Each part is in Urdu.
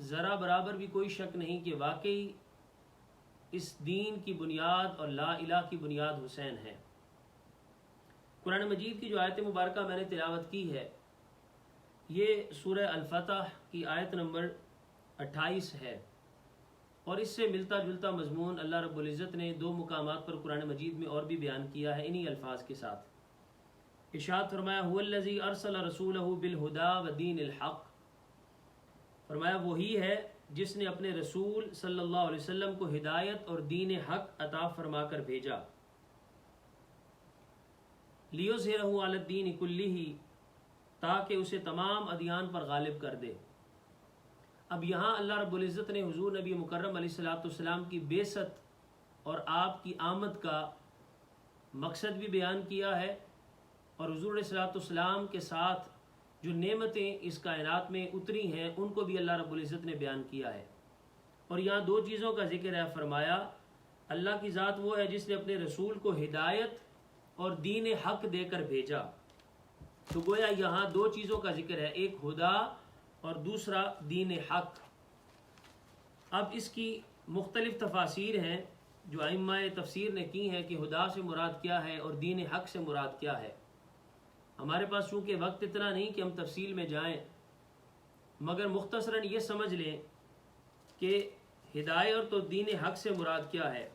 ذرا برابر بھی کوئی شک نہیں کہ واقعی اس دین کی بنیاد اور لا الہ کی بنیاد حسین ہے۔ قرآن مجید کی جو آیت مبارکہ میں نے تلاوت کی ہے یہ سورہ الفتح کی آیت نمبر 28 ہے، اور اس سے ملتا جلتا مضمون اللہ رب العزت نے 2 مقامات پر قرآن مجید میں اور بھی بیان کیا ہے انہی الفاظ کے ساتھ۔ ارشاد فرمایا هو الذی ارسل رسولہ بالہدی ودین الحق، فرمایا وہی ہے جس نے اپنے رسول صلی اللہ علیہ وسلم کو ہدایت اور دین حق عطا فرما کر بھیجا، لیظہرہ علی الدین کلہ، تاکہ اسے تمام ادیان پر غالب کر دے۔ اب یہاں اللہ رب العزت نے حضور نبی مکرم علیہ السلام کی بعثت اور آپ کی آمد کا مقصد بھی بیان کیا ہے، اور حضور علیہ السلام کے ساتھ جو نعمتیں اس کائنات میں اتری ہیں ان کو بھی اللہ رب العزت نے بیان کیا ہے۔ اور یہاں 2 چیزوں کا ذکر ہے، فرمایا اللہ کی ذات وہ ہے جس نے اپنے رسول کو ہدایت اور دین حق دے کر بھیجا، تو گویا یہاں 2 چیزوں کا ذکر ہے، ایک خدا اور دوسرا دین حق۔ اب اس کی مختلف تفاسیر ہیں جو ائمہ تفسیر نے کی ہیں کہ خدا سے مراد کیا ہے اور دین حق سے مراد کیا ہے۔ ہمارے پاس چونکہ وقت اتنا نہیں کہ ہم تفصیل میں جائیں، مگر مختصراً یہ سمجھ لیں کہ ہدایت اور دین حق سے مراد کیا ہے۔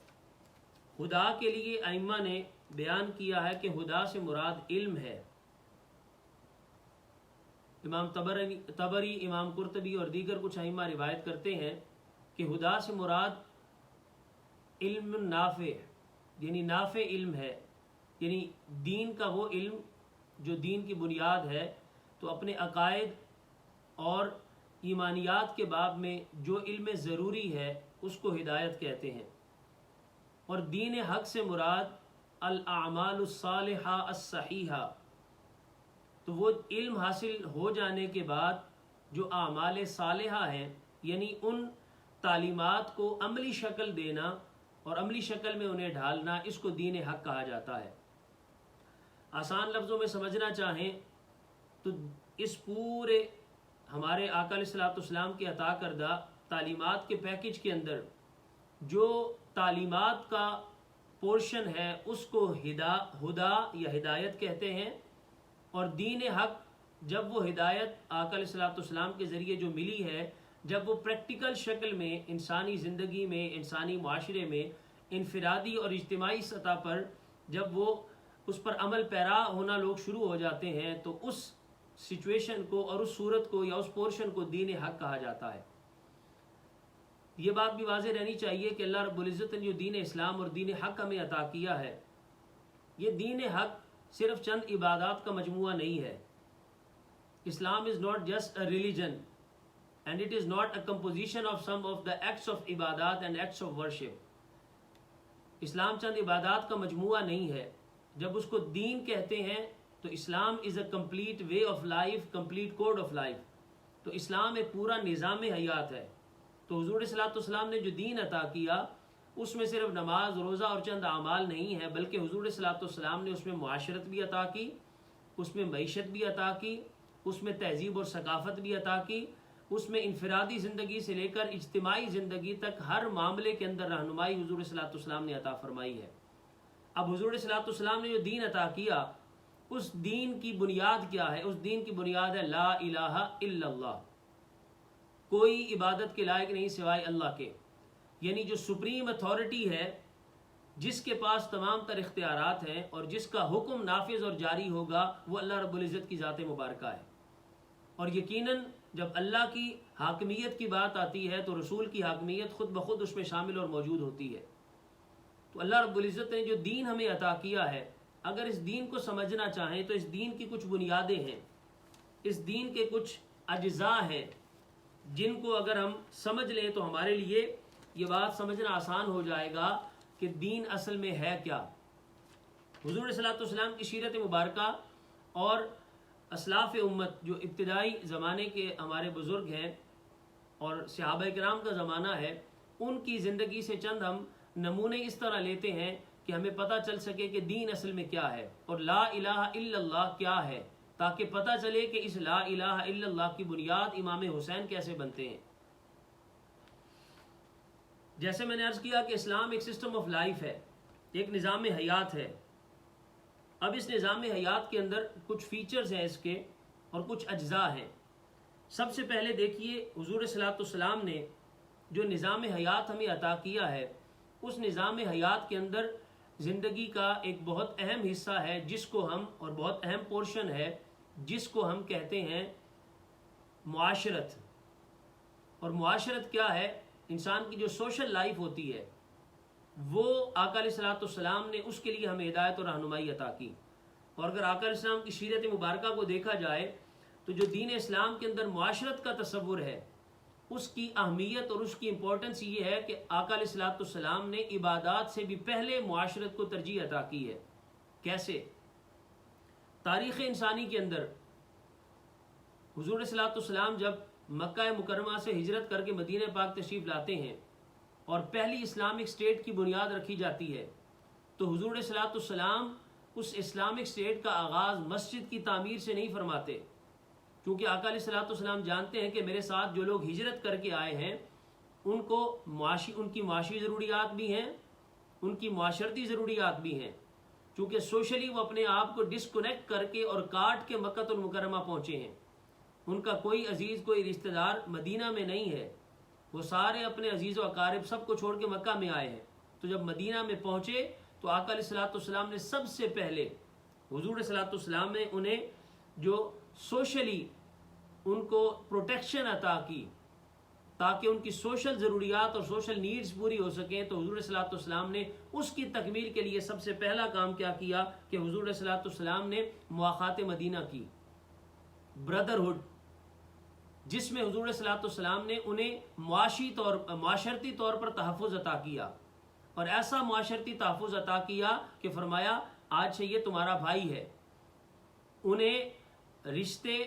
خدا کے لیے ائمہ نے بیان کیا ہے کہ خدا سے مراد علم ہے۔ امام طبری، امام قرطبی اور دیگر کچھ ائمہ روایت کرتے ہیں کہ خدا سے مراد علم نافع، یعنی نافع علم ہے، یعنی دین کا وہ علم جو دین کی بنیاد ہے، تو اپنے عقائد اور ایمانیات کے باب میں جو علم ضروری ہے اس کو ہدایت کہتے ہیں۔ اور دین حق سے مراد الاعمال الصالحہ الصحیحہ، تو وہ علم حاصل ہو جانے کے بعد جو اعمال صالحہ ہیں، یعنی ان تعلیمات کو عملی شکل دینا اور عملی شکل میں انہیں ڈھالنا، اس کو دین حق کہا جاتا ہے۔ آسان لفظوں میں سمجھنا چاہیں تو اس پورے ہمارے آقا علیہ السلام کے عطا کردہ تعلیمات کے پیکج کے اندر جو تعلیمات کا پورشن ہے اس کو ہدا یا ہدایت کہتے ہیں، اور دین حق جب وہ ہدایت آقا علیہ السلام کے ذریعے جو ملی ہے، جب وہ پریکٹیکل شکل میں انسانی زندگی میں، انسانی معاشرے میں انفرادی اور اجتماعی سطح پر جب وہ اس پر عمل پیرا ہونا لوگ شروع ہو جاتے ہیں، تو اس سچویشن کو اور اس صورت کو یا اس پورشن کو دین حق کہا جاتا ہے۔ یہ بات بھی واضح رہنی چاہیے کہ اللہ رب العزت نے جو دین اسلام اور دین حق ہمیں عطا کیا ہے، یہ دین حق صرف چند عبادات کا مجموعہ نہیں ہے۔ اسلام is not just a religion and it is not a composition of some of the acts of عبادات and acts of worship۔ اسلام چند عبادات کا مجموعہ نہیں ہے۔ جب اس کو دین کہتے ہیں تو اسلام is a complete way of life, complete code of life۔ تو اسلام ایک پورا نظام حیات ہے۔ تو حضور صلی اللہ علیہ وسلم نے جو دین عطا کیا اس میں صرف نماز، روزہ اور چند اعمال نہیں ہے، بلکہ حضور صلی اللہ علیہ وسلم نے اس میں معاشرت بھی عطا کی، اس میں معیشت بھی عطا کی، اس میں تہذیب اور ثقافت بھی عطا کی، اس میں انفرادی زندگی سے لے کر اجتماعی زندگی تک ہر معاملے کے اندر رہنمائی حضور صلی اللہ علیہ وسلم نے عطا فرمائی ہے۔ اب حضور صلی اللہ علیہ وسلم نے جو دین عطا کیا، اس دین کی بنیاد کیا ہے؟ اس دین کی بنیاد ہے لا الہ الا اللہ، کوئی عبادت کے لائق نہیں سوائے اللہ کے، یعنی جو سپریم اتھارٹی ہے، جس کے پاس تمام تر اختیارات ہیں اور جس کا حکم نافذ اور جاری ہوگا، وہ اللہ رب العزت کی ذات مبارکہ ہے۔ اور یقیناً جب اللہ کی حاکمیت کی بات آتی ہے تو رسول کی حاکمیت خود بخود اس میں شامل اور موجود ہوتی ہے۔ تو اللہ رب العزت نے جو دین ہمیں عطا کیا ہے، اگر اس دین کو سمجھنا چاہیں تو اس دین کی کچھ بنیادیں ہیں، اس دین کے کچھ اجزاء ہیں جن کو اگر ہم سمجھ لیں تو ہمارے لیے یہ بات سمجھنا آسان ہو جائے گا کہ دین اصل میں ہے کیا۔ حضور صلی اللہ علیہ وسلم کی سیرت مبارکہ اور اسلاف امت جو ابتدائی زمانے کے ہمارے بزرگ ہیں اور صحابہ کرام کا زمانہ ہے، ان کی زندگی سے چند ہم نمونے اس طرح لیتے ہیں کہ ہمیں پتہ چل سکے کہ دین اصل میں کیا ہے اور لا الہ الا اللہ کیا ہے، تاکہ پتہ چلے کہ اس لا الہ الا اللہ کی بنیاد امام حسین کیسے بنتے ہیں۔ جیسے میں نے عرض کیا کہ اسلام ایک سسٹم آف لائف ہے، ایک نظام حیات ہے۔ اب اس نظام حیات کے اندر کچھ فیچرز ہیں اس کے اور کچھ اجزاء ہیں۔ سب سے پہلے دیکھیے حضور صلی اللہ علیہ وسلم نے جو نظام حیات ہمیں عطا کیا ہے، اس نظام حیات کے اندر زندگی کا ایک بہت اہم حصہ ہے جس کو ہم، اور بہت اہم پورشن ہے جس کو ہم کہتے ہیں معاشرت۔ اور معاشرت کیا ہے؟ انسان کی جو سوشل لائف ہوتی ہے، وہ آقا علیہ الصلوۃ والسلام نے اس کے لیے ہمیں ہدایت اور رہنمائی عطا کی۔ اور اگر آقا علیہ السلام کی سیرت مبارکہ کو دیکھا جائے تو جو دین اسلام کے اندر معاشرت کا تصور ہے، اس کی اہمیت اور اس کی امپورٹنس یہ ہے کہ آقا علیہ الصلوۃ والسلام نے عبادات سے بھی پہلے معاشرت کو ترجیح عطا کی ہے۔ کیسے؟ تاریخ انسانی کے اندر حضور صلی اللہ علیہ وسلم جب مکہ مکرمہ سے ہجرت کر کے مدینہ پاک تشریف لاتے ہیں اور پہلی اسلامک اسٹیٹ کی بنیاد رکھی جاتی ہے، تو حضور صلی اللہ علیہ وسلم اس اسلامک اسٹیٹ کا آغاز مسجد کی تعمیر سے نہیں فرماتے، کیونکہ آقا علیہ الصلوۃ والسلام جانتے ہیں کہ میرے ساتھ جو لوگ ہجرت کر کے آئے ہیں ان کی معاشی ضروریات بھی ہیں، ان کی معاشرتی ضروریات بھی ہیں، چونکہ سوشلی وہ اپنے آپ کو ڈسکنیکٹ کر کے اور کاٹ کے مکہ المکرمہ پہنچے ہیں۔ ان کا کوئی عزیز، کوئی رشتہ دار مدینہ میں نہیں ہے، وہ سارے اپنے عزیز و اقارب سب کو چھوڑ کے مکہ میں آئے ہیں۔ تو جب مدینہ میں پہنچے تو آقا علیہ الصلوۃ والسلام نے سب سے پہلے حضور صلی اللہ علیہ وسلم نے انہیں جو سوشلی ان کو پروٹیکشن عطا کی تاکہ ان کی سوشل ضروریات اور سوشل نیڈز پوری ہو سکیں، تو حضور صلی اللہ علیہ وسلم نے اس کی تکمیل کے لیے سب سے پہلا کام کیا کیا کہ حضور صلی اللہ علیہ وسلم نے مواخات مدینہ کی، بردرہڈ، جس میں حضور صلی اللہ علیہ وسلم نے انہیں معاشرتی طور پر تحفظ عطا کیا، اور ایسا معاشرتی تحفظ عطا کیا کہ فرمایا آج سے یہ تمہارا بھائی ہے۔ انہیں رشتے،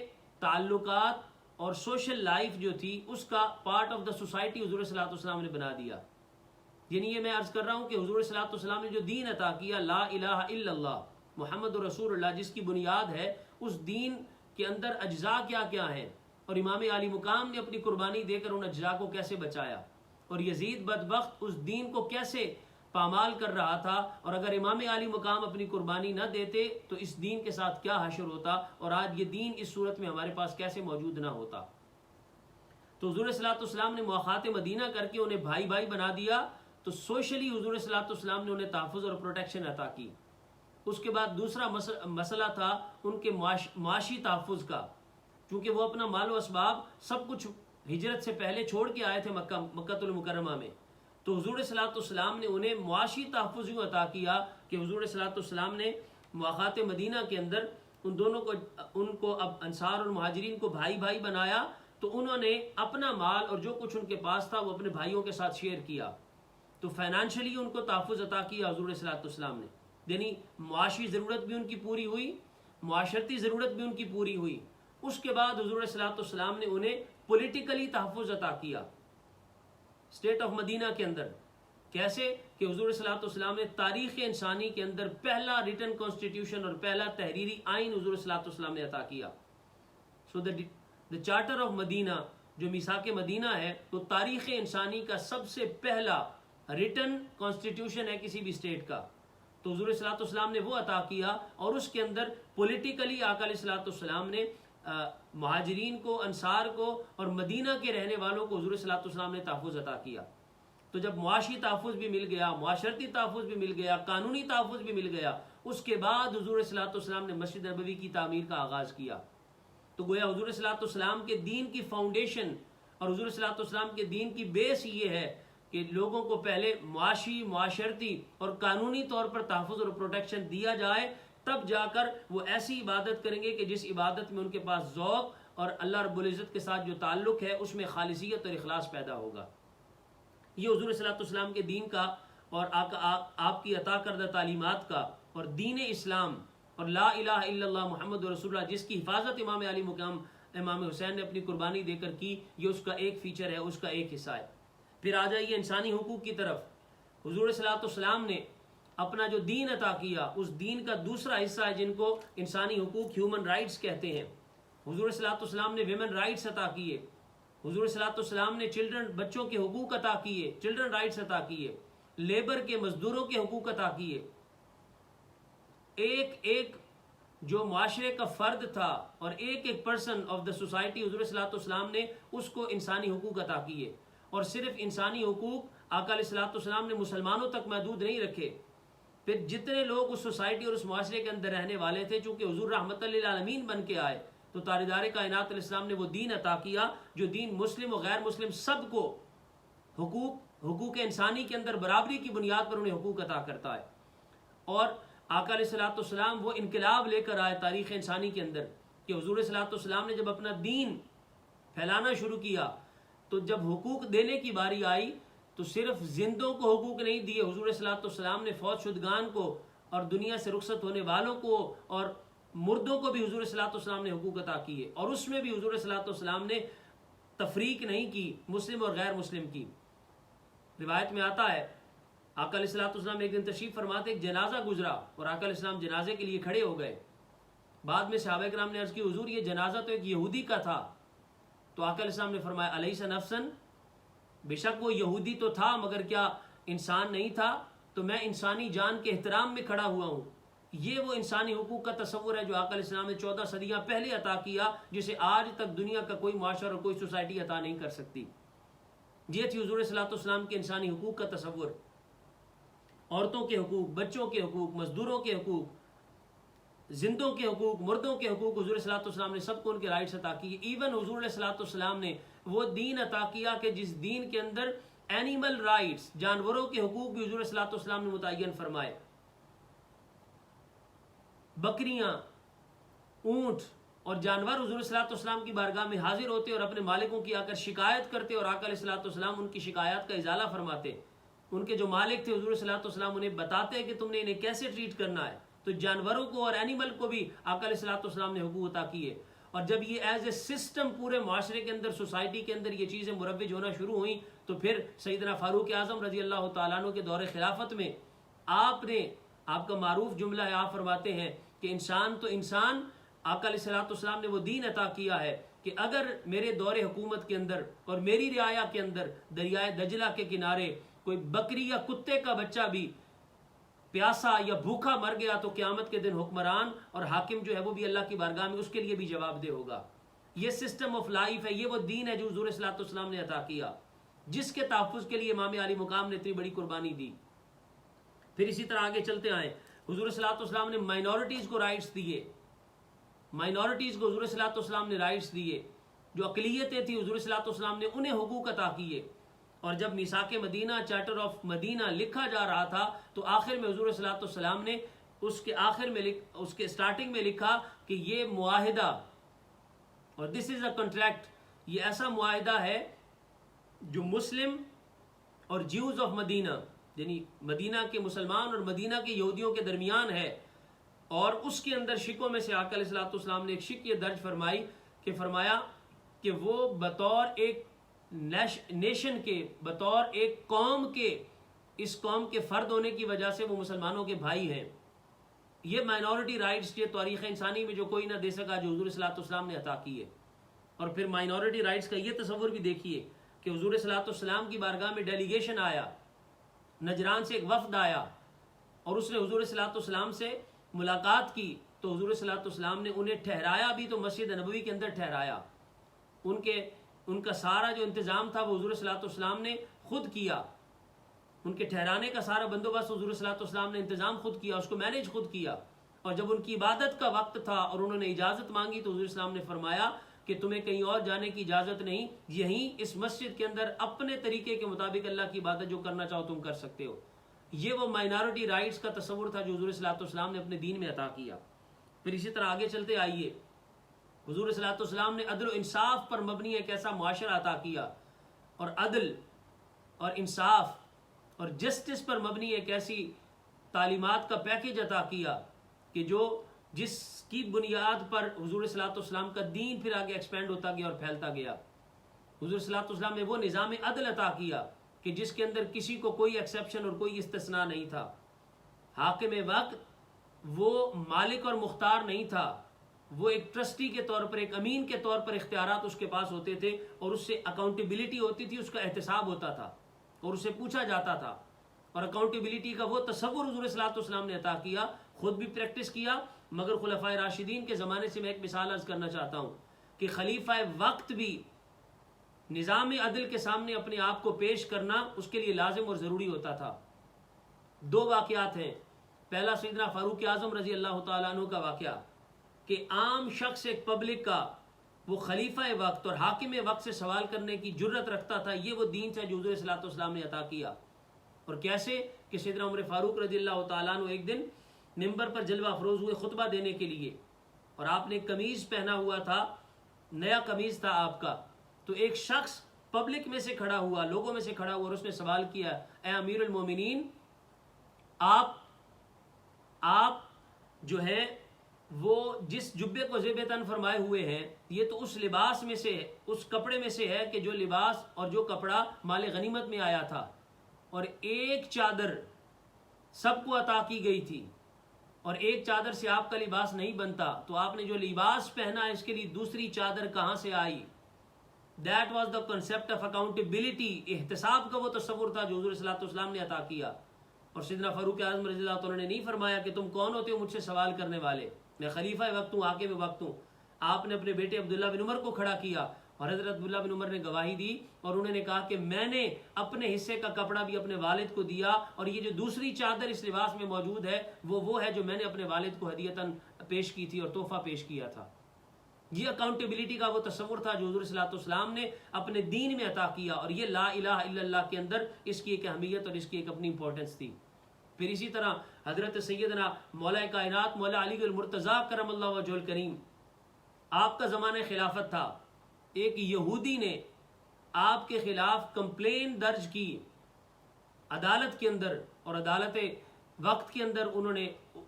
تعلقات اور سوشل لائف جو تھی اس کا پارٹ آف دا سوسائٹی حضور صلی اللہ علیہ وسلم نے بنا دیا۔ یعنی یہ میں عرض کر رہا ہوں کہ حضور صلی اللہ علیہ وسلم نے جو دین عطا کیا، لا الہ الا اللہ محمد رسول اللہ، جس کی بنیاد ہے، اس دین کے اندر اجزاء کیا کیا ہیں، اور امام عالی مقام نے اپنی قربانی دے کر ان اجزاء کو کیسے بچایا، اور یزید بدبخت اس دین کو کیسے پامال کر رہا تھا، اور اگر امام عالی مقام اپنی قربانی نہ دیتے تو اس دین کے ساتھ کیا حشر ہوتا، اور آج یہ دین اس صورت میں ہمارے پاس کیسے موجود نہ ہوتا۔ تو حضور صلی اللہ علیہ وسلم نے مواخات مدینہ کر کے انہیں بھائی بھائی بنا دیا، تو سوشلی حضور صلی اللہ علیہ وسلم نے انہیں تحفظ اور پروٹیکشن عطا کی۔ اس کے بعد دوسرا مسئلہ تھا ان کے معاشی تحفظ کا، چونکہ وہ اپنا مال و اسباب سب کچھ ہجرت سے پہلے چھوڑ کے آئے تھے مکہ المکرمہ میں، تو حضور صلی اللہ علیہ وسلم نے انہیں معاشی تحفظ یوں عطا کیا کہ حضور صلی اللہ علیہ وسلم نے مواخات مدینہ کے اندر ان کو اب انصار اور مہاجرین کو بھائی بھائی بنایا، تو انہوں نے اپنا مال اور جو کچھ ان کے پاس تھا وہ اپنے بھائیوں کے ساتھ شیئر کیا، تو فائنانشلی ان کو تحفظ عطا کیا حضور صلی اللہ علیہ وسلم نے، یعنی معاشی ضرورت بھی ان کی پوری ہوئی، معاشرتی ضرورت بھی ان کی پوری ہوئی۔ اس کے بعد حضور صلی اللہ علیہ وسلم نے انہیں پولیٹیکلی تحفظ عطا کیا اسٹیٹ آف مدینہ کے اندر۔ کیسے؟ کہ حضور صلی اللہ علیہ وسلم نے تاریخ انسانی کے اندر پہلا ریٹن کانسٹیٹیوشن اور پہلا تحریری آئین حضور صلی اللہ علیہ وسلم نے عطا کیا۔ سو دا چارٹر آف مدینہ جو میثاق مدینہ ہے، وہ تاریخ انسانی کا سب سے پہلا ریٹن کانسٹیٹیوشن ہے کسی بھی اسٹیٹ کا، تو حضور صلی اللہ علیہ وسلم نے وہ عطا کیا، اور اس کے اندر پولیٹیکلی آقا علیہ الصلوۃ والسلام نے مہاجرین کو، انصار کو اور مدینہ کے رہنے والوں کو حضور صلی اللہ علیہ وسلم نے تحفظ عطا کیا۔ تو جب معاشی تحفظ بھی مل گیا، معاشرتی تحفظ بھی مل گیا، قانونی تحفظ بھی مل گیا، اس کے بعد حضور صلی اللہ علیہ وسلم نے مسجد نبوی کی تعمیر کا آغاز کیا۔ تو گویا حضور صلی اللہ علیہ وسلم کے دین کی فاؤنڈیشن اور حضور صلی اللہ علیہ وسلم کے دین کی بیس یہ ہے کہ لوگوں کو پہلے معاشی، معاشرتی اور قانونی طور پر تحفظ اور پروٹیکشن دیا جائے، تب جا کر وہ ایسی عبادت کریں گے کہ جس عبادت میں ان کے پاس ذوق اور اللہ رب العزت کے ساتھ جو تعلق ہے اس میں خالصیت اور اخلاص پیدا ہوگا۔ یہ حضور صلی اللہ علیہ وسلم کے دین کا اور آپ کی عطا کردہ تعلیمات کا اور دین اسلام اور لا الہ الا اللہ محمد رسول اللہ، جس کی حفاظت امام علی مقام امام حسین نے اپنی قربانی دے کر کی، یہ اس کا ایک فیچر ہے، اس کا ایک حصہ ہے۔ پھر آ جائیے انسانی حقوق کی طرف۔ حضور صلی اللہ علیہ وسلم نے اپنا جو دین عطا کیا، اس دین کا دوسرا حصہ ہے جن کو انسانی حقوق، ہیومن رائٹس کہتے ہیں۔ حضور صلی اللہ علیہ وسلم نے ویمن رائٹس عطا کیے، حضور صلی اللہ علیہ وسلم نے بچوں کے حقوق عطا کیے، چلڈرن رائٹس عطا کیے، لیبر کے مزدوروں کے حقوق عطا کیے. ایک ایک جو معاشرے کا فرد تھا اور ایک ایک پرسن آف دا سوسائٹی حضور صلی اللہ علیہ وسلم نے اس کو انسانی حقوق عطا کیے. اور صرف انسانی حقوق آقا علیہ الصلوۃ والسلام نے مسلمانوں تک محدود نہیں رکھے. پھر جتنے لوگ اس سوسائٹی اور اس معاشرے کے اندر رہنے والے تھے، چونکہ حضور رحمت للعالمین بن کے آئے، تو تاجدار کائنات علیہ السلام نے وہ دین عطا کیا جو دین مسلم و غیر مسلم سب کو حقوق انسانی کے اندر برابری کی بنیاد پر انہیں حقوق عطا کرتا ہے. اور آقا علیہ الصلوۃ والسلام وہ انقلاب لے کر آئے تاریخ انسانی کے اندر کہ حضور صلی اللہ علیہ وسلم نے جب اپنا دین پھیلانا شروع کیا تو جب حقوق دینے کی باری آئی تو صرف زندوں کو حقوق نہیں دیے، حضور صلی اللہ علیہ وسلم نے فوت شدگان کو اور دنیا سے رخصت ہونے والوں کو اور مردوں کو بھی حضور صلی اللہ علیہ وسلم نے حقوق عطا کیے. اور اس میں بھی حضور صلی اللہ علیہ وسلم نے تفریق نہیں کی مسلم اور غیر مسلم کی. روایت میں آتا ہے آقا علیہ الصلوۃ والسلام ایک دن تشریف فرماتے، ایک جنازہ گزرا اور آقا علیہ السلام جنازے کے لیے کھڑے ہو گئے. بعد میں صحابہ کرام نے عرض کی حضور یہ جنازہ تو ایک یہودی کا تھا. تو آقا علیہ السلام نے فرمایا الیس نفسا، بے شک وہ یہودی تو تھا مگر کیا انسان نہیں تھا؟ تو میں انسانی جان کے احترام میں کھڑا ہوا ہوں. یہ وہ انسانی حقوق کا تصور ہے جو آقا علیہ السلام نے 14 صدیاں پہلے عطا کیا، جسے آج تک دنیا کا کوئی معاشرہ اور کوئی سوسائٹی عطا نہیں کر سکتی. یہ تھی حضور صلی اللہ علیہ وسلم کے انسانی حقوق کا تصور. عورتوں کے حقوق، بچوں کے حقوق، مزدوروں کے حقوق، زندوں کے حقوق، مردوں کے حقوق، حضور صلی اللہ علیہ وسلم نے سب کو ان کے رائٹس عطا کیے. ایون حضور صلی اللہ علیہ وسلم نے وہ دین عطا کیا کہ جس دین کے اندر اینیمل رائٹس، جانوروں کے حقوق بھی حضور صلی اللہ علیہ وسلم نے متعین فرمائے. بکریاں، اونٹ اور جانور حضور صلی اللہ علیہ وسلم کی بارگاہ میں حاضر ہوتے اور اپنے مالکوں کی آ کر شکایت کرتے اور آقا علیہ الصلوۃ والسلام ان کی شکایات کا ازالہ فرماتے. ان کے جو مالک تھے حضور صلی اللہ علیہ وسلم انہیں بتاتے کہ تم نے انہیں کیسے ٹریٹ کرنا ہے. تو جانوروں کو اور اینیمل کو بھی آقا علیہ الصلوۃ والسلام نے حقوق عطا کیے. اور جب یہ ایز اے سسٹم پورے معاشرے کے اندر، سوسائٹی کے اندر یہ چیزیں مروج ہونا شروع ہوئیں تو پھر سیدنا فاروق اعظم رضی اللہ تعالیٰ عنہ کے دور خلافت میں آپ کا معروف جملہ ہے، آپ فرماتے ہیں کہ انسان تو انسان. آقا علیہ الصلوۃ والسلام نے وہ دین عطا کیا ہے کہ اگر میرے دور حکومت کے اندر اور میری رعایا کے اندر دریائے دجلہ کے کنارے کوئی بکری یا کتے کا بچہ بھی پیاسا یا بھوکا مر گیا تو قیامت کے دن حکمران اور حاکم جو ہے وہ بھی اللہ کی بارگاہ میں اس کے لیے بھی جواب دہ ہوگا. یہ سسٹم آف لائف ہے، یہ وہ دین ہے جو حضور صلی اللہ علیہ وسلم نے عطا کیا، جس کے تحفظ کے لیے امام علی مقام نے اتنی بڑی قربانی دی. پھر اسی طرح آگے چلتے آئے، حضور صلی اللہ علیہ وسلم نے مائنورٹیز کو رائٹس دیے. مائنورٹیز کو حضور صلی اللہ علیہ وسلم نے رائٹس دیے. جو اقلیتیں تھیں حضور صلی اللہ علیہ وسلم نے انہیں حقوق عطا کیے. اور جب میثاق مدینہ، چارٹر آف مدینہ لکھا جا رہا تھا تو آخر میں حضور صلی اللہ علیہ وسلم نے اس کے سٹارٹنگ میں لکھا کہ یہ معاہدہ، اور دس از اے کنٹریکٹ، یہ ایسا معاہدہ ہے جو مسلم اور جیوز آف مدینہ، یعنی مدینہ کے مسلمان اور مدینہ کے یہودیوں کے درمیان ہے. اور اس کے اندر شکوں میں سے آقا علیہ الصلوۃ والسلام نے ایک شک یہ درج فرمایا کہ وہ بطور ایک نیشن کے، بطور ایک قوم کے، اس قوم کے فرد ہونے کی وجہ سے وہ مسلمانوں کے بھائی ہیں. یہ مائنورٹی رائٹس یہ تاریخ انسانی میں جو کوئی نہ دے سکا جو حضور صلی اللہ علیہ وسلم نے عطا کیے. اور پھر مائنورٹی رائٹس کا یہ تصور بھی دیکھیے کہ حضور صلی اللہ علیہ وسلم کی بارگاہ میں ڈیلیگیشن آیا، نجران سے ایک وفد آیا اور اس نے حضور صلی اللہ علیہ وسلم سے ملاقات کی. تو حضور صلی اللہ علیہ وسلم نے انہیں ٹھہرایا بھی تو مسجد نبوی کے اندر ٹھہرایا. ان کا سارا جو انتظام تھا وہ حضور صلی اللہ علیہ وسلم نے خود کیا. ان کے ٹھہرانے کا سارا بندوبست حضور صلی اللہ علیہ وسلم نے انتظام خود کیا، اس کو مینیج خود کیا. اور جب ان کی عبادت کا وقت تھا اور انہوں نے اجازت مانگی تو حضور صلی اللہ علیہ وسلم نے فرمایا کہ تمہیں کہیں اور جانے کی اجازت نہیں، یہیں اس مسجد کے اندر اپنے طریقے کے مطابق اللہ کی عبادت جو کرنا چاہو تم کر سکتے ہو. یہ وہ مائنورٹی رائٹس کا تصور تھا جو حضور صلی اللہ علیہ وسلم نے اپنے دین میں عطا کیا. پھر اسی طرح آگے چلتے آئیے، حضور صلی اللہ علیہ وسلم نے عدل و انصاف پر مبنی ایک ایسا معاشرہ عطا کیا، اور عدل اور انصاف اور جسٹس پر مبنی ایک ایسی تعلیمات کا پیکج عطا کیا کہ جس کی بنیاد پر حضور صلی اللہ علیہ وسلم کا دین پھر آگے ایکسپینڈ ہوتا گیا اور پھیلتا گیا. حضور صلی اللہ علیہ وسلم نے وہ نظام عدل عطا کیا کہ جس کے اندر کسی کو کوئی ایکسیپشن اور کوئی استثناء نہیں تھا. حاکم وقت وہ مالک اور مختار نہیں تھا، وہ ایک ٹرسٹی کے طور پر، ایک امین کے طور پر اختیارات اس کے پاس ہوتے تھے، اور اس سے اکاؤنٹیبلٹی ہوتی تھی، اس کا احتساب ہوتا تھا اور اسے پوچھا جاتا تھا. اور اکاؤنٹیبلٹی کا وہ تصور حضور صلی اللہ علیہ وسلم نے عطا کیا، خود بھی پریکٹس کیا. مگر خلفائے راشدین کے زمانے سے میں ایک مثال عرض کرنا چاہتا ہوں کہ خلیفہ وقت بھی نظام عدل کے سامنے اپنے آپ کو پیش کرنا اس کے لیے لازم اور ضروری ہوتا تھا. 2 واقعات ہیں. پہلا سیدنا فاروق اعظم رضی اللہ تعالیٰ عنہ کا واقعہ کہ عام شخص ایک پبلک کا وہ خلیفہ وقت اور حاکم وقت سے سوال کرنے کی جرت رکھتا تھا. یہ وہ دین تھا جو حضور صلی اللہ علیہ وسلم نے عطا کیا. اور کیسے کہ سیدنا عمر فاروق رضی اللہ تعالیٰ عنہ ایک دن منبر پر جلوہ افروز ہوئے خطبہ دینے کے لیے، اور آپ نے قمیض پہنا ہوا تھا، نیا قمیض تھا آپ کا. تو ایک شخص پبلک میں سے کھڑا ہوا، لوگوں میں سے کھڑا ہوا، اور اس نے سوال کیا، اے امیر المومنین، آپ جو ہے وہ جس جبے کو زیب تن فرمائے ہوئے ہیں، یہ تو اس لباس میں سے، اس کپڑے میں سے ہے کہ جو لباس اور جو کپڑا مال غنیمت میں آیا تھا، اور ایک چادر سب کو عطا کی گئی تھی، اور ایک چادر سے آپ کا لباس نہیں بنتا، تو آپ نے جو لباس پہنا ہے اس کے لیے دوسری چادر کہاں سے آئی؟ That was the concept of accountability. احتساب کا وہ تصور تھا جو حضور صلی اللہ علیہ وسلم نے عطا کیا. اور سیدنا فاروق اعظم رضی اللہ تعالیٰ نے نہیں فرمایا کہ تم کون ہوتے ہو مجھ سے سوال کرنے والے، میں خلیفہ وقت ہوں، حاکم وقت ہوں. آپ نے اپنے بیٹے عبداللہ بن عمر کو کھڑا کیا، اور حضرت عبداللہ بن عمر نے گواہی دی، اور انہوں نے کہا کہ میں نے اپنے حصے کا کپڑا بھی اپنے والد کو دیا، اور یہ جو دوسری چادر اس لباس میں موجود ہے وہ ہے جو میں نے اپنے والد کو ہدیتاً پیش کی تھی اور تحفہ پیش کیا تھا. یہ اکاؤنٹیبلٹی کا وہ تصور تھا جو حضور صلی اللہ علیہ وسلم نے اپنے دین میں عطا کیا، اور یہ لا الہ الا اللہ کے اندر اس کی ایک اہمیت اور اس کی ایک اپنی امپورٹنس تھی. پھر اسی طرح حضرت سیدنا مولا کائنات مولا علی المرتضیٰ کرم اللہ وجہ الکریم، آپ کا زمانہ خلافت تھا، ایک یہودی نے آپ کے خلاف کمپلین درج کی عدالت کے اندر، اور عدالت وقت کے اندر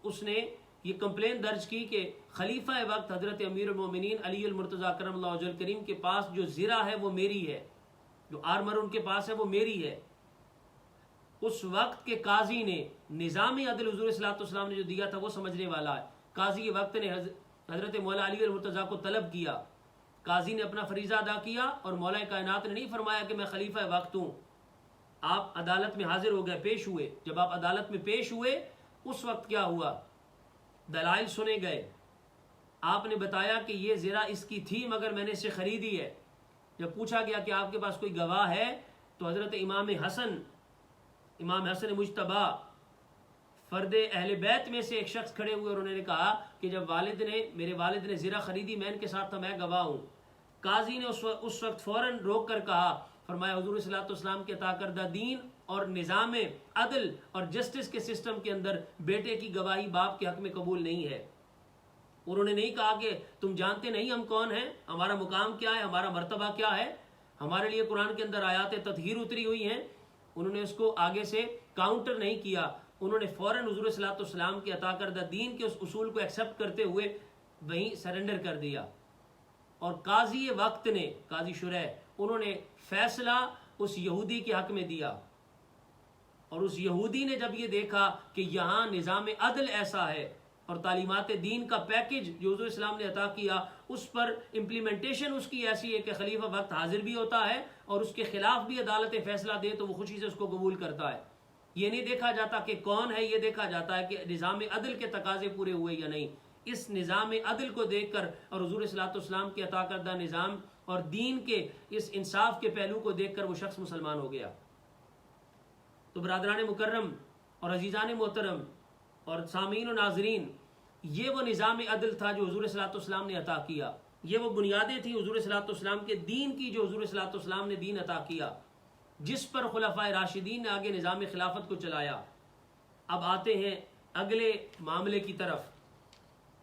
اس نے یہ کمپلین درج کی کہ خلیفہ وقت حضرت امیر المومنین علی المرتضیٰ کرم اللہ وجہ الکریم کے پاس جو زرہ ہے وہ میری ہے، جو آرمر ان کے پاس ہے وہ میری ہے. اس وقت کے قاضی نے نظام عدل حضور صلی اللہ علیہ وسلم نے جو دیا تھا وہ سمجھنے والا ہے. قاضی وقت نے حضرت مولا علی المرتضیٰ کو طلب کیا، قاضی نے اپنا فریضہ ادا کیا، اور مولا کائنات نے نہیں فرمایا کہ میں خلیفہ وقت ہوں. آپ عدالت میں حاضر ہو گئے، پیش ہوئے. جب آپ عدالت میں پیش ہوئے اس وقت کیا ہوا؟ دلائل سنے گئے. آپ نے بتایا کہ یہ زرہ اس کی تھی مگر میں نے اسے خریدی ہے. جب پوچھا گیا کہ آپ کے پاس کوئی گواہ ہے تو حضرت امام حسن مجتبی فرد اہل بیت میں سے ایک شخص کھڑے ہوئے، اور انہوں نے کہا کہ جب میرے والد نے زرہ خریدی میں ان کے ساتھ تھا، میں گواہ ہوں. قاضی نے اس وقت فوراً روک کر کہا، فرمایا حضور صلی اللہ علیہ وسلم کے عطا کردہ دین اور نظام عدل اور جسٹس کے سسٹم کے اندر بیٹے کی گواہی باپ کے حق میں قبول نہیں ہے. انہوں نے نہیں کہا کہ تم جانتے نہیں ہم کون ہیں، ہمارا مقام کیا ہے، ہمارا مرتبہ کیا ہے، ہمارے لیے قرآن کے اندر آیات تطہیر اتری ہوئی ہیں. انہوں نے اس کو آگے سے کاؤنٹر نہیں کیا، انہوں نے فوراً حضور صلی اللہ علیہ وسلم کے عطا کردہ دین کے اس اصول کو ایکسیپٹ کرتے ہوئے وہیں سرنڈر کر دیا. اور قاضی وقت نے، قاضی شرح، انہوں نے فیصلہ اس یہودی کے حق میں دیا. اور اس یہودی نے جب یہ دیکھا کہ یہاں نظام عدل ایسا ہے اور تعلیمات دین کا پیکج جو حضور اسلام نے عطا کیا اس پر امپلیمنٹیشن اس کی ایسی ہے کہ خلیفہ وقت حاضر بھی ہوتا ہے اور اس کے خلاف بھی عدالت فیصلہ دے تو وہ خوشی سے اس کو قبول کرتا ہے. یہ نہیں دیکھا جاتا کہ کون ہے، یہ دیکھا جاتا ہے کہ نظام عدل کے تقاضے پورے ہوئے یا نہیں. اس نظام عدل کو دیکھ کر اور حضور صلی اللہ علیہ وسلم کے عطا کردہ نظام اور دین کے اس انصاف کے پہلو کو دیکھ کر وہ شخص مسلمان ہو گیا. تو برادران مکرم اور عزیزان محترم اور سامعین و ناظرین، یہ وہ نظام عدل تھا جو حضور صلی اللہ علیہ وسلم نے عطا کیا. یہ وہ بنیادیں تھیں حضور صلی اللہ علیہ وسلم کے دین کی جو حضور صلی اللہ علیہ وسلم نے دین عطا کیا، جس پر خلفائے راشدین نے آگے نظام خلافت کو چلایا. اب آتے ہیں اگلے معاملے کی طرف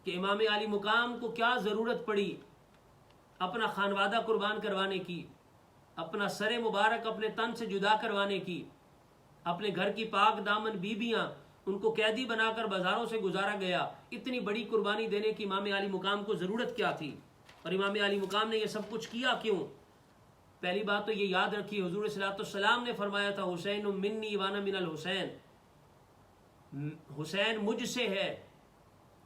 کہ امام علی مقام کو کیا ضرورت پڑی اپنا خانوادہ قربان کروانے کی، اپنا سر مبارک اپنے تن سے جدا کروانے کی، اپنے گھر کی پاک دامن بیبیاں ان کو قیدی بنا کر بازاروں سے گزارا گیا. اتنی بڑی قربانی دینے کی امام علی مقام کو ضرورت کیا تھی؟ اور امام علی مقام نے یہ سب کچھ کیا کیوں؟ پہلی بات تو یہ یاد رکھی، حضور صلی اللہ علیہ وسلم نے فرمایا تھا حسین منی وانا من الحسین، حسین مجھ سے ہے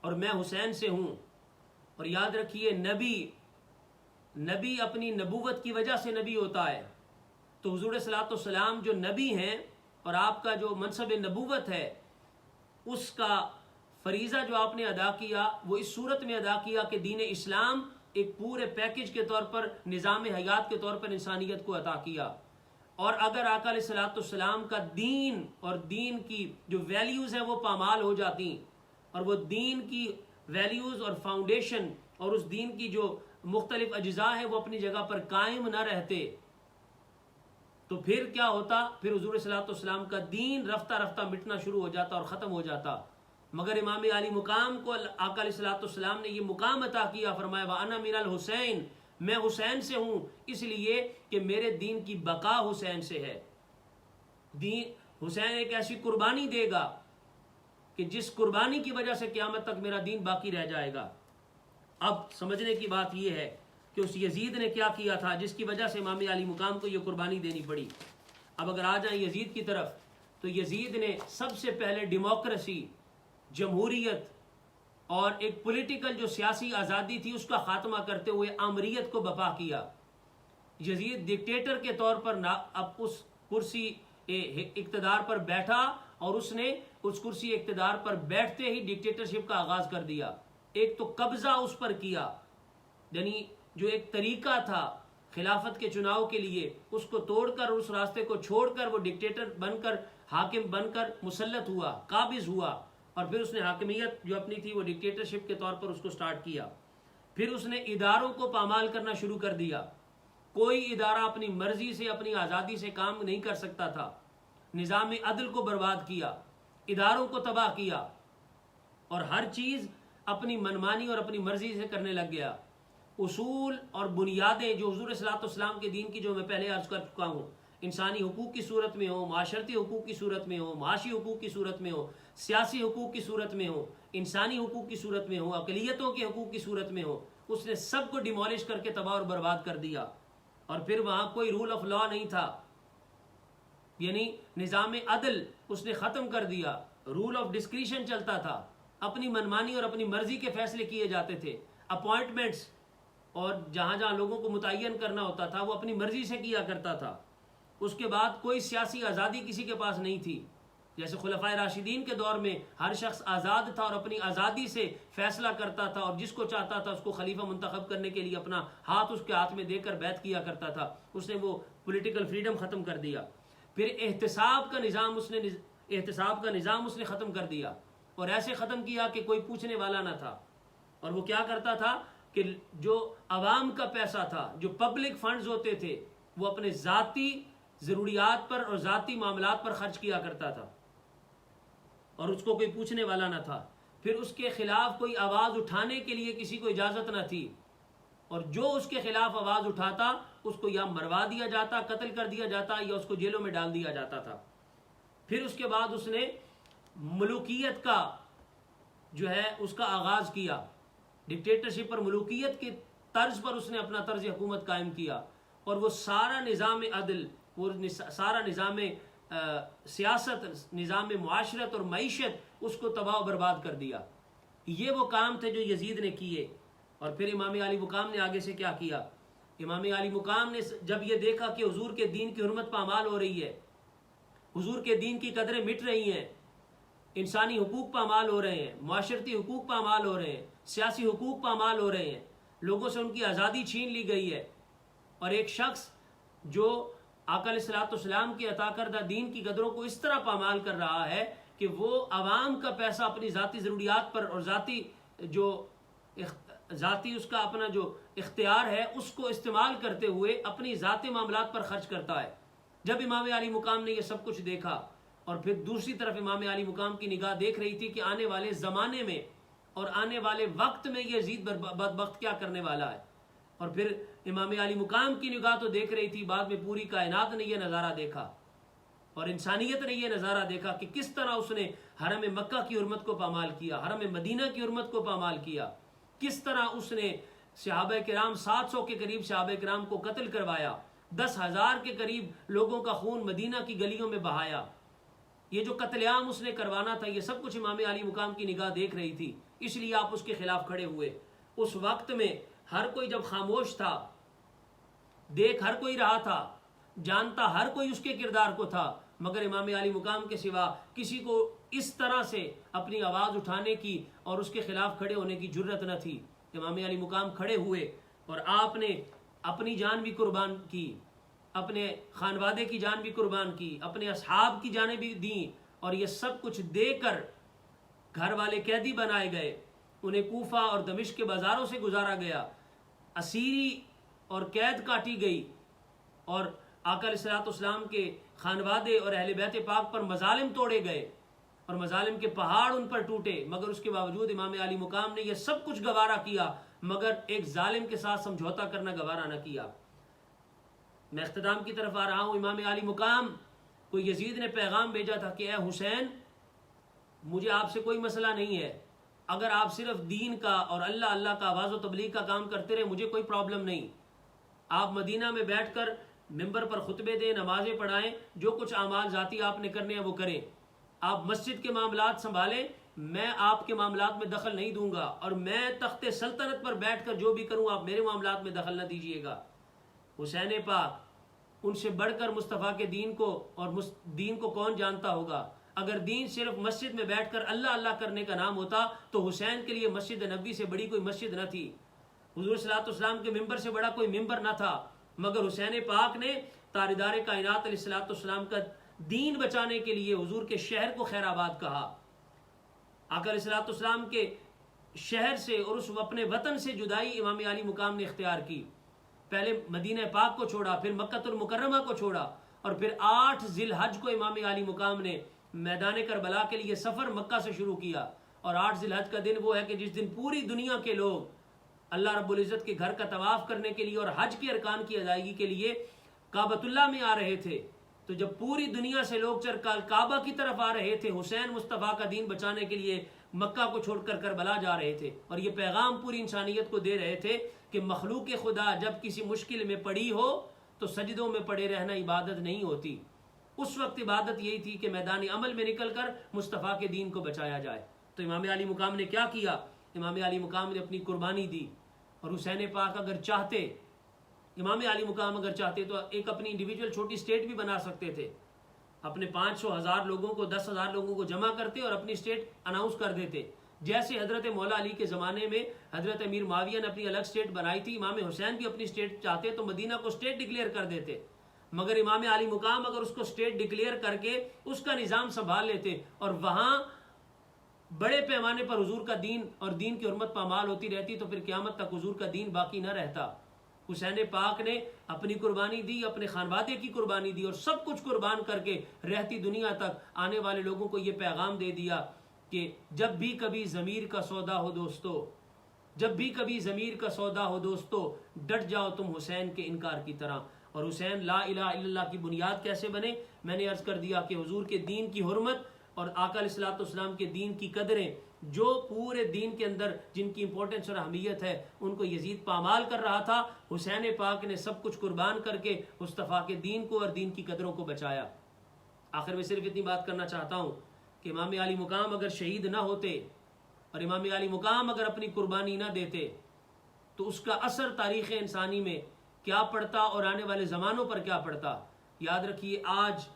اور میں حسین سے ہوں. اور یاد رکھیے نبی اپنی نبوت کی وجہ سے نبی ہوتا ہے، تو حضور صلی اللہ علیہ وسلم جو نبی ہیں اور آپ کا جو منصب نبوت ہے اس کا فریضہ جو آپ نے ادا کیا وہ اس صورت میں ادا کیا کہ دین اسلام ایک پورے پیکج کے طور پر، نظام حیات کے طور پر انسانیت کو عطا کیا. اور اگر آقا علیہ الصلوۃ والسلام کا دین اور دین کی جو ویلیوز ہیں وہ پامال ہو جاتی اور وہ دین کی ویلیوز اور فاؤنڈیشن اور اس دین کی جو مختلف اجزاء ہیں وہ اپنی جگہ پر قائم نہ رہتے تو پھر کیا ہوتا؟ پھر حضور صلی اللہ علیہ وسلم کا دین رفتہ رفتہ مٹنا شروع ہو جاتا اور ختم ہو جاتا. مگر امام علی مقام کو آقا علیہ الصلوۃ والسلام نے یہ مقام عطا کیا، فرمایا وَأَنَا مِنَ الْحُسَيْن، میں حسین سے ہوں، اس لیے کہ میرے دین کی بقا حسین سے ہے. حسین ایک ایسی قربانی دے گا کہ جس قربانی کی وجہ سے قیامت تک میرا دین باقی رہ جائے گا. اب سمجھنے کی بات یہ ہے کہ اس یزید نے کیا کیا تھا جس کی وجہ سے امام علی مقام کو یہ قربانی دینی پڑی. اب اگر آ جائیں یزید کی طرف تو یزید نے سب سے پہلے ڈیموکریسی، جمہوریت اور ایک پولیٹیکل جو سیاسی آزادی تھی اس کا خاتمہ کرتے ہوئے آمریت کو بپا کیا. یزید ڈکٹیٹر کے طور پر اب اس کرسی اقتدار پر بیٹھا اور اس نے اس کرسی اقتدار پر بیٹھتے ہی ڈکٹیٹرشپ کا آغاز کر دیا. ایک تو قبضہ اس پر کیا، یعنی جو ایک طریقہ تھا خلافت کے چناؤ کے لیے اس کو توڑ کر، اس راستے کو چھوڑ کر وہ ڈکٹیٹر بن کر، حاکم بن کر مسلط ہوا، قابض ہوا، اور پھر اس نے حاکمیت جو اپنی تھی وہ ڈکٹیٹرشپ کے طور پر اس کو سٹارٹ کیا. پھر اس نے اداروں کو پامال کرنا شروع کر دیا. کوئی ادارہ اپنی مرضی سے، اپنی آزادی سے کام نہیں کر سکتا تھا. نظام عدل کو برباد کیا، اداروں کو تباہ کیا، اور ہر چیز اپنی منمانی اور اپنی مرضی سے کرنے لگ گیا. اصول اور بنیادیں جو حضور صلی اللہ علیہ وسلم کے دین کی، جو میں پہلے عرض کر چکا ہوں، انسانی حقوق کی صورت میں ہو، معاشرتی حقوق کی صورت میں ہو، معاشی حقوق کی صورت میں ہو، سیاسی حقوق کی صورت میں ہو، انسانی حقوق کی صورت میں ہو، اقلیتوں کے حقوق کی صورت میں ہو، اس نے سب کو ڈیمولش کر کے تباہ اور برباد کر دیا. اور پھر وہاں کوئی رول آف لا نہیں تھا، یعنی نظام عدل اس نے ختم کر دیا. رول آف ڈسکریشن چلتا تھا، اپنی منمانی اور اپنی مرضی کے فیصلے کیے جاتے تھے. اپوائنٹمنٹس اور جہاں جہاں لوگوں کو متعین کرنا ہوتا تھا وہ اپنی مرضی سے کیا کرتا تھا. اس کے بعد کوئی سیاسی آزادی کسی کے پاس نہیں تھی. جیسے خلفائے راشدین کے دور میں ہر شخص آزاد تھا اور اپنی آزادی سے فیصلہ کرتا تھا، اور جس کو چاہتا تھا اس کو خلیفہ منتخب کرنے کے لیے اپنا ہاتھ اس کے ہاتھ میں دے کر بیعت کیا کرتا تھا. اس نے وہ پولیٹیکل فریڈم ختم کر دیا. پھر احتساب کا نظام اس نے ختم کر دیا، اور ایسے ختم کیا کہ کوئی پوچھنے والا نہ تھا. اور وہ کیا کرتا تھا کہ جو عوام کا پیسہ تھا، جو پبلک فنڈز ہوتے تھے، وہ اپنے ذاتی ضروریات پر اور ذاتی معاملات پر خرچ کیا کرتا تھا، اور اس کو کوئی پوچھنے والا نہ تھا. پھر اس کے خلاف کوئی آواز اٹھانے کے لیے کسی کو اجازت نہ تھی، اور جو اس کے خلاف آواز اٹھاتا اس کو یا مروا دیا جاتا، قتل کر دیا جاتا، یا اس کو جیلوں میں ڈال دیا جاتا تھا. پھر اس کے بعد اس نے ملوکیت کا جو ہے اس کا آغاز کیا. ڈکٹیٹرشپ پر ملوکیت کے طرز پر اس نے اپنا طرز حکومت قائم کیا، اور وہ سارا نظام عدل، وہ سارا نظام سیاست، نظام معاشرت اور معیشت اس کو تباہ و برباد کر دیا. یہ وہ کام تھے جو یزید نے کیے. اور پھر امام علی مقام نے آگے سے کیا کیا؟ امام علی مقام نے جب یہ دیکھا کہ حضور کے دین کی حرمت پامال ہو رہی ہے، حضور کے دین کی قدریں مٹ رہی ہیں، انسانی حقوق پامال ہو رہے ہیں، معاشرتی حقوق پامال ہو رہے ہیں، سیاسی حقوق پامال ہو رہے ہیں، لوگوں سے ان کی آزادی چھین لی گئی ہے، اور ایک شخص جو آقا علیہ الصلوۃ والسلام کی عطا کردہ دین کی قدروں کو اس طرح پامال کر رہا ہے کہ وہ عوام کا پیسہ اپنی ذاتی ضروریات پر اور ذاتی اس کا اپنا جو اختیار ہے اس کو استعمال کرتے ہوئے اپنی ذاتی معاملات پر خرچ کرتا ہے. جب امام علی مقام نے یہ سب کچھ دیکھا، اور پھر دوسری طرف امام علی مقام کی نگاہ دیکھ رہی تھی کہ آنے والے زمانے میں اور آنے والے وقت میں یہ یزید بدبخت کیا کرنے والا ہے، اور پھر امام علی مقام کی نگاہ تو دیکھ رہی تھی، بعد میں پوری کائنات نے یہ نظارہ دیکھا اور انسانیت نے یہ نظارہ دیکھا کہ کس طرح اس نے حرم مکہ کی حرمت کو پامال کیا، حرم مدینہ کی حرمت کو پامال کیا، کس طرح اس نے صحابہ کرام 700 کے قریب صحابہ کرام کو قتل کروایا، 10,000 کے قریب لوگوں کا خون مدینہ کی گلیوں میں بہایا. یہ جو قتل عام اس نے کروانا تھا، یہ سب کچھ امام علی مقام کی نگاہ دیکھ رہی تھی، اس لیے آپ اس کے خلاف کھڑے ہوئے. اس وقت میں ہر کوئی جب خاموش تھا، دیکھ ہر کوئی رہا تھا، جانتا ہر کوئی اس کے کردار کو تھا، مگر امام علی مقام کے سوا کسی کو اس طرح سے اپنی آواز اٹھانے کی اور اس کے خلاف کھڑے ہونے کی جرت نہ تھی۔ امام علی مقام کھڑے ہوئے اور آپ نے اپنی جان بھی قربان کی، اپنے خانوادے کی جان بھی قربان کی، اپنے اصحاب کی جانیں بھی دیں، اور یہ سب کچھ دے کر گھر والے قیدی بنائے گئے، انہیں کوفہ اور دمشق کے بازاروں سے گزارا گیا، اسیری اور قید کاٹی گئی، اور آقا علیہ السلام کے خانوادے اور اہل بیت پاک پر مظالم توڑے گئے اور مظالم کے پہاڑ ان پر ٹوٹے، مگر اس کے باوجود امام علی مقام نے یہ سب کچھ گوارا کیا، مگر ایک ظالم کے ساتھ سمجھوتا کرنا گوارا نہ کیا۔ میں اختتام کی طرف آ رہا ہوں۔ امام علی مقام کو یزید نے پیغام بھیجا تھا کہ اے حسین، مجھے آپ سے کوئی مسئلہ نہیں ہے، اگر آپ صرف دین کا اور اللہ اللہ کا آواز و تبلیغ کا کام کرتے رہے مجھے کوئی پرابلم نہیں، آپ مدینہ میں بیٹھ کر ممبر پر خطبے دیں، نمازیں پڑھائیں، جو کچھ اعمال ذاتی آپ نے کرنے ہیں وہ کریں، آپ مسجد کے معاملات سنبھالیں، میں آپ کے معاملات میں دخل نہیں دوں گا، اور میں تخت سلطنت پر بیٹھ کر جو بھی کروں آپ میرے معاملات میں دخل نہ دیجیے گا۔ حسین پاک، ان سے بڑھ کر مصطفیٰ کے دین کو اور دین کو کون جانتا ہوگا؟ اگر دین صرف مسجد میں بیٹھ کر اللہ اللہ کرنے کا نام ہوتا تو حسین کے لیے مسجد نبوی سے بڑی کوئی مسجد نہ تھی، حضور صلی اللہ علیہ وسلم کے ممبر سے بڑا کوئی ممبر نہ تھا، مگر حسین پاک نے تاجدار کائنات علیہ السلام کا دین بچانے کے لیے حضور کے شہر کو خیر آباد کہا۔ آقا علیہ السلام کے شہر سے اور اس اپنے وطن سے جدائی امام علی مقام نے اختیار کی، پہلے مدینہ پاک کو چھوڑا، پھر مکہ المکرمہ کو چھوڑا، اور پھر 8 ذی الحج کو امام علی مقام نے میدان کربلا کے لیے سفر مکہ سے شروع کیا، اور 8 ذی الحج کا دن وہ ہے کہ جس دن پوری دنیا کے لوگ اللہ رب العزت کے گھر کا طواف کرنے کے لیے اور حج کے ارکان کی ادائیگی کے لیے کعبۃ اللہ میں آ رہے تھے، تو جب پوری دنیا سے لوگ کعبہ کی طرف آ رہے تھے، حسین مصطفیٰ کا دین بچانے کے لیے مکہ کو چھوڑ کر کربلا جا رہے تھے، اور یہ پیغام پوری انسانیت کو دے رہے تھے کہ مخلوق خدا جب کسی مشکل میں پڑی ہو تو سجدوں میں پڑے رہنا عبادت نہیں ہوتی، اس وقت عبادت یہی تھی کہ میدان عمل میں نکل کر مصطفیٰ کے دین کو بچایا جائے۔ تو امام علی مقام نے کیا کیا؟ امام علی مقام نے اپنی قربانی دی، اور حسین پاک اگر چاہتے، امام علی مقام اگر چاہتے تو ایک اپنی انڈیویجول چھوٹی اسٹیٹ بھی بنا سکتے تھے، اپنے 500,000 لوگوں کو 10,000 لوگوں کو جمع کرتے اور اپنی اسٹیٹ اناؤنس کر دیتے، جیسے حضرت مولا علی کے زمانے میں حضرت امیر معاویہ نے اپنی الگ اسٹیٹ بنائی تھی، امام حسین بھی اپنی اسٹیٹ چاہتے تو مدینہ کو اسٹیٹ ڈکلیئر کر دیتے، مگر امام علی مقام اگر اس کو اسٹیٹ ڈکلیئر کر کے اس کا نظام سنبھال لیتے اور وہاں بڑے پیمانے پر حضور کا دین اور دین کی حرمت پامال ہوتی رہتی تو پھر قیامت تک حضور کا دین باقی نہ رہتا۔ حسین پاک نے اپنی قربانی دی، اپنے خانوادے کی قربانی دی، اور سب کچھ قربان کر کے رہتی دنیا تک آنے والے لوگوں کو یہ پیغام دے دیا کہ جب بھی کبھی ضمیر کا سودا ہو دوستو، جب بھی کبھی ضمیر کا سودا ہو دوستو، ڈٹ جاؤ تم حسین کے انکار کی طرح۔ اور حسین لا الہ الا اللہ کی بنیاد کیسے بنے؟ میں نے عرض کر دیا کہ حضور کے دین کی حرمت اور آقا علیہ السلام کے دین کی قدریں جو پورے دین کے اندر جن کی امپورٹنس اور اہمیت ہے ان کو یزید پامال کر رہا تھا، حسین پاک نے سب کچھ قربان کر کے مصطفیٰ کے دین کو اور دین کی قدروں کو بچایا۔ آخر میں صرف اتنی بات کرنا چاہتا ہوں کہ امام علی مقام اگر شہید نہ ہوتے اور امام علی مقام اگر اپنی قربانی نہ دیتے تو اس کا اثر تاریخ انسانی میں کیا پڑتا اور آنے والے زمانوں پر کیا پڑتا۔ یاد رکھیے، آج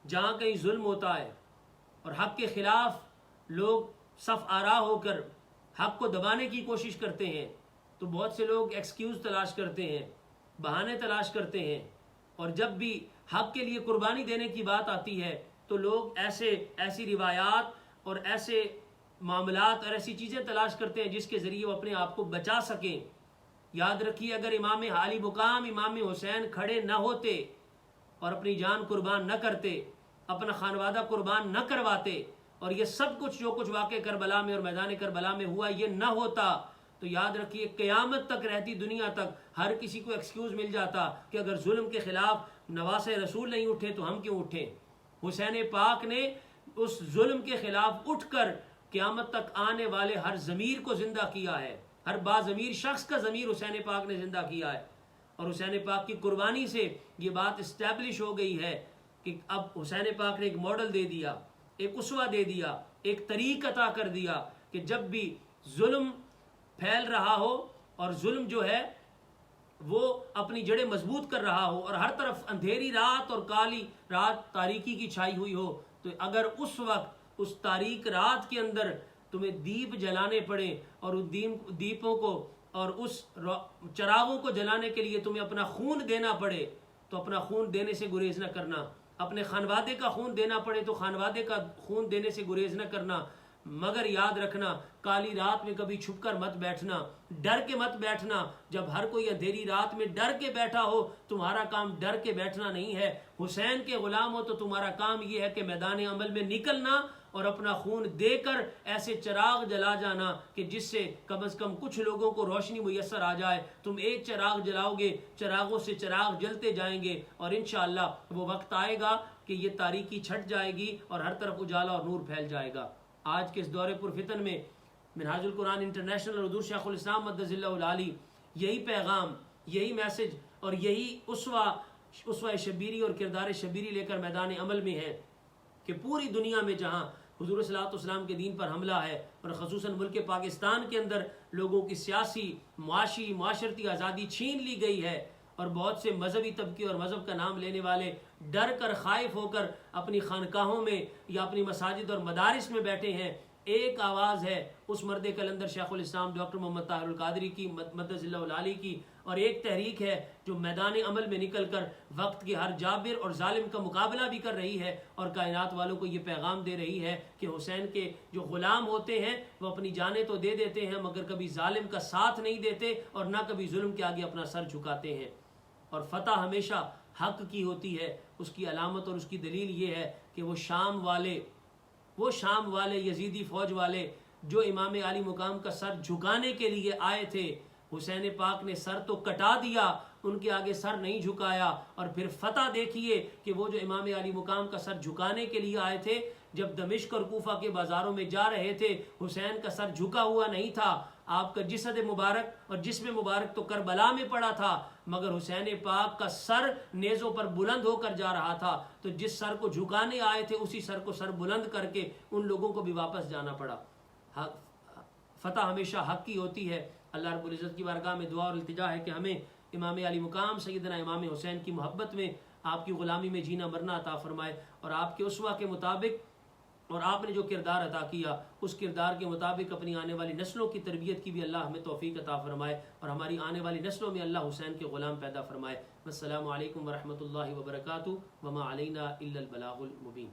جہاں کہیں ظلم ہوتا ہے اور حق کے خلاف لوگ صف آرا ہو کر حق کو دبانے کی کوشش کرتے ہیں تو بہت سے لوگ ایکسکیوز تلاش کرتے ہیں، بہانے تلاش کرتے ہیں، اور جب بھی حق کے لیے قربانی دینے کی بات آتی ہے تو لوگ ایسی روایات اور ایسے معاملات اور ایسی چیزیں تلاش کرتے ہیں جس کے ذریعے وہ اپنے آپ کو بچا سکیں۔ یاد رکھیے، اگر امام علی مقام امام حسین کھڑے نہ ہوتے اور اپنی جان قربان نہ کرتے، اپنا خانوادہ قربان نہ کرواتے، اور یہ سب کچھ جو کچھ واقع کربلا میں اور میدان کربلا میں ہوا یہ نہ ہوتا، تو یاد رکھیے قیامت تک رہتی دنیا تک ہر کسی کو ایکسکیوز مل جاتا کہ اگر ظلم کے خلاف نواسے رسول نہیں اٹھے تو ہم کیوں اٹھیں۔ حسین پاک نے اس ظلم کے خلاف اٹھ کر قیامت تک آنے والے ہر ضمیر کو زندہ کیا ہے، ہر باضمیر شخص کا ضمیر حسین پاک نے زندہ کیا ہے، اور حسین پاک کی قربانی سے یہ بات اسٹیبلش ہو گئی ہے کہ اب حسین پاک نے ایک ماڈل دے دیا، ایک اسوہ دے دیا، ایک طریق عطا کر دیا کہ جب بھی ظلم پھیل رہا ہو اور ظلم جو ہے وہ اپنی جڑیں مضبوط کر رہا ہو اور ہر طرف اندھیری رات اور کالی رات تاریکی کی چھائی ہوئی ہو، تو اگر اس وقت اس تاریک رات کے اندر تمہیں دیپ جلانے پڑے اور اس دیپوں کو اور اس چراغوں کو جلانے کے لیے تمہیں اپنا خون دینا پڑے تو اپنا خون دینے سے گریز نہ کرنا، اپنے خانوادے کا خون دینا پڑے تو خانوادے کا خون دینے سے گریز نہ کرنا، مگر یاد رکھنا کالی رات میں کبھی چھپ کر مت بیٹھنا، ڈر کے مت بیٹھنا۔ جب ہر کوئی اندھیری رات میں ڈر کے بیٹھا ہو، تمہارا کام ڈر کے بیٹھنا نہیں ہے، حسین کے غلام ہو تو تمہارا کام یہ ہے کہ میدان عمل میں نکلنا اور اپنا خون دے کر ایسے چراغ جلا جانا کہ جس سے کم از کم کچھ لوگوں کو روشنی میسر آ جائے۔ تم ایک چراغ جلاؤ گے، چراغوں سے چراغ جلتے جائیں گے اور انشاءاللہ وہ وقت آئے گا کہ یہ تاریکی چھٹ جائے گی اور ہر طرف اجالا اور نور پھیل جائے گا۔ آج کے اس دور پرفتن میں منہاج القرآن انٹرنیشنل اور حضور شیخ الاسلام مدظ اللہ العالی یہی پیغام، یہی میسج اور یہی اسوہ شبیری اور کردار شبیری لے کر میدان عمل میں ہے کہ پوری دنیا میں جہاں حضور صلی اللہ علیہ وسلم کے دین پر حملہ ہے اور خصوصاً ملک پاکستان کے اندر لوگوں کی سیاسی، معاشی، معاشرتی آزادی چھین لی گئی ہے اور بہت سے مذہبی طبقے اور مذہب کا نام لینے والے ڈر کر، خائف ہو کر اپنی خانقاہوں میں یا اپنی مساجد اور مدارس میں بیٹھے ہیں، ایک آواز ہے اس مرد کلندر شیخ الاسلام ڈاکٹر محمد طاہر القادری کی مدظ اللہ العالی کی، اور ایک تحریک ہے جو میدان عمل میں نکل کر وقت کے ہر جابر اور ظالم کا مقابلہ بھی کر رہی ہے اور کائنات والوں کو یہ پیغام دے رہی ہے کہ حسین کے جو غلام ہوتے ہیں وہ اپنی جانیں تو دے دیتے ہیں مگر کبھی ظالم کا ساتھ نہیں دیتے اور نہ کبھی ظلم کے آگے اپنا سر جھکاتے ہیں، اور فتح ہمیشہ حق کی ہوتی ہے۔ اس کی علامت اور اس کی دلیل یہ ہے کہ وہ شام والے یزیدی فوج والے جو امام علی مقام کا سر جھکانے کے لیے آئے تھے، حسین پاک نے سر تو کٹا دیا، ان کے آگے سر نہیں جھکایا، اور پھر فتح دیکھیے کہ وہ جو امام علی مقام کا سر جھکانے کے لیے آئے تھے جب دمشق اور کوفہ کے بازاروں میں جا رہے تھے حسین کا سر جھکا ہوا نہیں تھا، آپ کا جسد مبارک اور جسم مبارک تو کربلا میں پڑا تھا مگر حسین پاک کا سر نیزوں پر بلند ہو کر جا رہا تھا، تو جس سر کو جھکانے آئے تھے اسی سر کو سر بلند کر کے ان لوگوں کو بھی واپس جانا پڑا۔ فتح ہمیشہ حق کی ہوتی ہے۔ اللہ رب العزت کی بارگاہ میں دعا اور التجا ہے کہ ہمیں امام علی مقام سیدنا امام حسین کی محبت میں، آپ کی غلامی میں جینا مرنا عطا فرمائے، اور آپ کے اسوہ کے مطابق اور آپ نے جو کردار عطا کیا اس کردار کے مطابق اپنی آنے والی نسلوں کی تربیت کی بھی اللہ ہمیں توفیق عطا فرمائے، اور ہماری آنے والی نسلوں میں اللہ حسین کے غلام پیدا فرمائے۔ السلام علیکم ورحمۃ اللہ وبرکاتہ، وما علینا الا البلاغ المبین۔